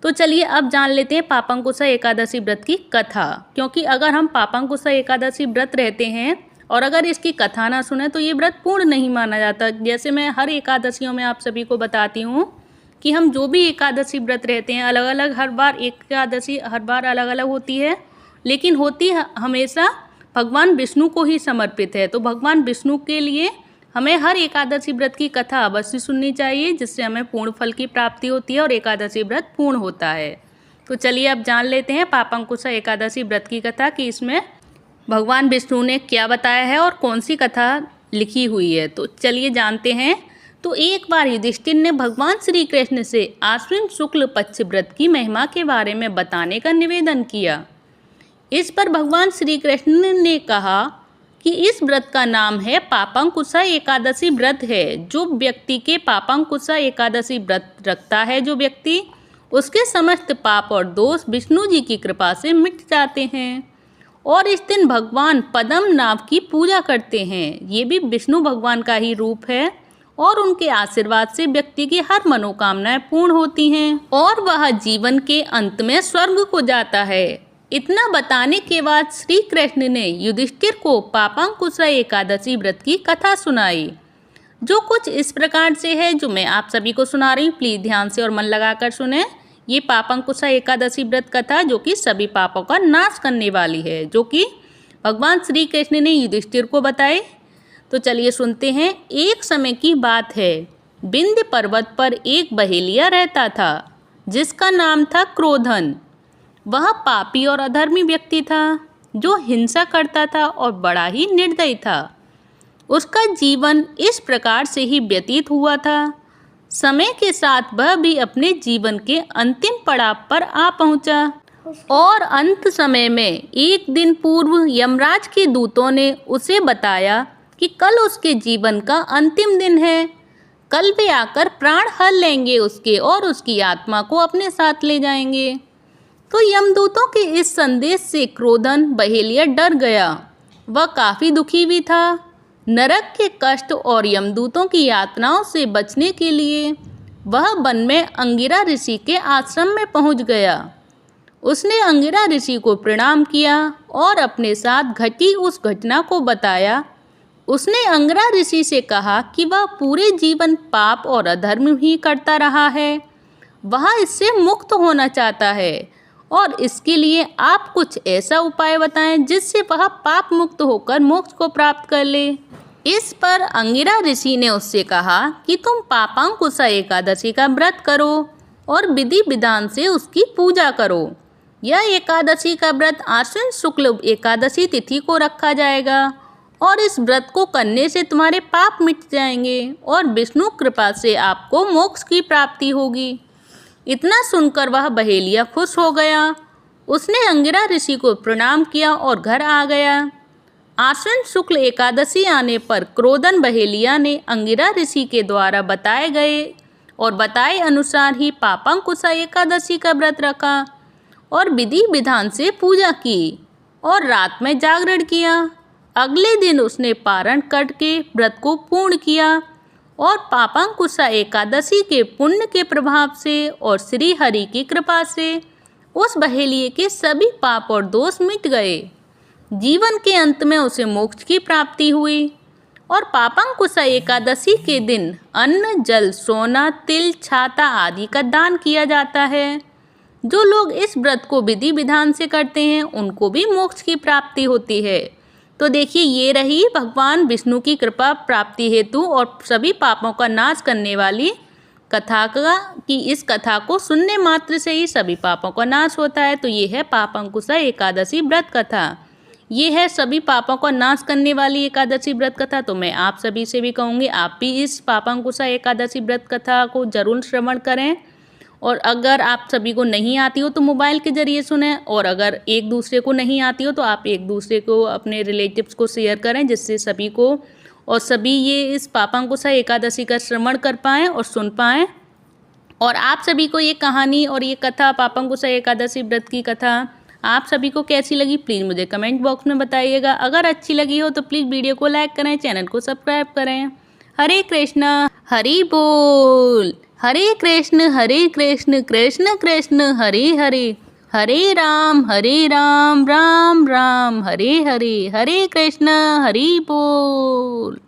तो चलिए अब जान लेते हैं पापांकुशा एकादशी व्रत की कथा, क्योंकि अगर हम पापांकुशा एकादशी व्रत रहते हैं और अगर इसकी कथा ना सुने तो ये व्रत पूर्ण नहीं माना जाता। जैसे मैं हर एकादशियों में आप सभी को बताती हूँ कि हम जो भी एकादशी व्रत रहते हैं अलग अलग, हर बार एकादशी हर बार अलग अलग होती है, लेकिन होती हमेशा भगवान विष्णु को ही समर्पित है। तो भगवान विष्णु के लिए हमें हर एकादशी व्रत की कथा अवश्य सुननी चाहिए, जिससे हमें पूर्ण फल की प्राप्ति होती है और एकादशी व्रत पूर्ण होता है। तो चलिए अब जान लेते हैं पापांकुशा एकादशी व्रत की कथा कि इसमें भगवान विष्णु ने क्या बताया है और कौन सी कथा लिखी हुई है। तो चलिए जानते हैं। तो एक बार युधिष्ठिर ने भगवान श्री कृष्ण से आश्विन शुक्ल पक्ष व्रत की महिमा के बारे में बताने का निवेदन किया। इस पर भगवान श्री कृष्ण ने कहा कि इस व्रत का नाम है पापांकुशा एकादशी व्रत है। जो व्यक्ति के पापांकुशा एकादशी व्रत रखता है जो व्यक्ति, उसके समस्त पाप और दोष विष्णु जी की कृपा से मिट जाते हैं और इस दिन भगवान पद्म नाभ की पूजा करते हैं। ये भी विष्णु भगवान का ही रूप है और उनके आशीर्वाद से व्यक्ति की हर मनोकामनाएं पूर्ण होती हैं और वह जीवन के अंत में स्वर्ग को जाता है। इतना बताने के बाद श्री कृष्ण ने युधिष्ठिर को पापांकुशा एकादशी व्रत की कथा सुनाई, जो कुछ इस प्रकार से है, जो मैं आप सभी को सुना रही हूँ। प्लीज ध्यान से और मन लगाकर सुने। ये पापांकुशा एकादशी व्रत कथा जो कि सभी पापों का नाश करने वाली है, जो कि भगवान श्री कृष्ण ने युधिष्ठिर को बताए। तो चलिए सुनते हैं। एक समय की बात है, विंध्य पर्वत पर एक बहेलिया रहता था जिसका नाम था क्रोधन। वह पापी और अधर्मी व्यक्ति था जो हिंसा करता था और बड़ा ही निर्दयी था। उसका जीवन इस प्रकार से ही व्यतीत हुआ था। समय के साथ वह भी अपने जीवन के अंतिम पड़ाव पर आ पहुंचा और अंत समय में एक दिन पूर्व यमराज के दूतों ने उसे बताया कि कल उसके जीवन का अंतिम दिन है। कल वे आकर प्राण हर लेंगे उसके और उसकी आत्मा को अपने साथ ले जाएंगे। तो यमदूतों के इस संदेश से क्रोधन बहेलिया डर गया। वह काफ़ी दुखी भी था। नरक के कष्ट और यमदूतों की यातनाओं से बचने के लिए वह वन में अंगिरा ऋषि के आश्रम में पहुंच गया। उसने अंगिरा ऋषि को प्रणाम किया और अपने साथ घटी उस घटना को बताया। उसने अंगिरा ऋषि से कहा कि वह पूरे जीवन पाप और अधर्म ही करता रहा है। वह इससे मुक्त होना चाहता है और इसके लिए आप कुछ ऐसा उपाय बताएं जिससे वह पाप मुक्त होकर मोक्ष को प्राप्त कर ले। इस पर अंगिरा ऋषि ने उससे कहा कि तुम पापांकुशा एकादशी का व्रत करो और विधि विधान से उसकी पूजा करो। यह एकादशी का व्रत आश्विन शुक्ल एकादशी तिथि को रखा जाएगा और इस व्रत को करने से तुम्हारे पाप मिट जाएंगे और विष्णु कृपा से आपको मोक्ष की प्राप्ति होगी। इतना सुनकर वह बहेलिया खुश हो गया। उसने अंगिरा ऋषि को प्रणाम किया और घर आ गया। आश्विन शुक्ल एकादशी आने पर क्रोधन बहेलिया ने अंगिरा ऋषि के द्वारा बताए गए और बताए अनुसार ही पापांकुशा एकादशी का व्रत रखा और विधि विधान से पूजा की और रात में जागरण किया। अगले दिन उसने पारण करके व्रत को पूर्ण किया और पापांकुशा एकादशी के पुण्य के प्रभाव से और श्री हरि की कृपा से उस बहेलिये के सभी पाप और दोष मिट गए। जीवन के अंत में उसे मोक्ष की प्राप्ति हुई। और पापांकुशा एकादशी के दिन अन्न, जल, सोना, तिल, छाता आदि का दान किया जाता है। जो लोग इस व्रत को विधि विधान से करते हैं उनको भी मोक्ष की प्राप्ति होती है। तो देखिए, ये रही भगवान विष्णु की कृपा प्राप्ति हेतु और सभी पापों का नाश करने वाली कथा का, कि इस कथा को सुनने मात्र से ही सभी पापों का नाश होता है। तो ये है पापांकुशा एकादशी व्रत कथा। ये है सभी पापों का नाश करने वाली एकादशी व्रत कथा। तो मैं आप सभी से भी कहूँगी आप भी इस पापांकुशा एकादशी व्रत कथा को जरूर श्रवण करें। और अगर आप सभी को नहीं आती हो तो मोबाइल के ज़रिए सुनें, और अगर एक दूसरे को नहीं आती हो तो आप एक दूसरे को, अपने रिलेटिव्स को शेयर करें, जिससे सभी को और सभी ये इस पापांकुशा एकादशी का श्रवण कर पाएँ और सुन पाएँ। और आप सभी को ये कहानी और ये कथा पापांकुशा एकादशी व्रत की कथा आप सभी को कैसी लगी प्लीज़ मुझे कमेंट बॉक्स में बताइएगा। अगर अच्छी लगी हो तो प्लीज़ वीडियो को लाइक करें, चैनल को सब्सक्राइब करें। हरे कृष्णा, हरि बोल। हरे कृष्ण कृष्ण कृष्ण हरे हरे, हरे राम राम राम हरे हरे, हरे कृष्ण हरि बोल।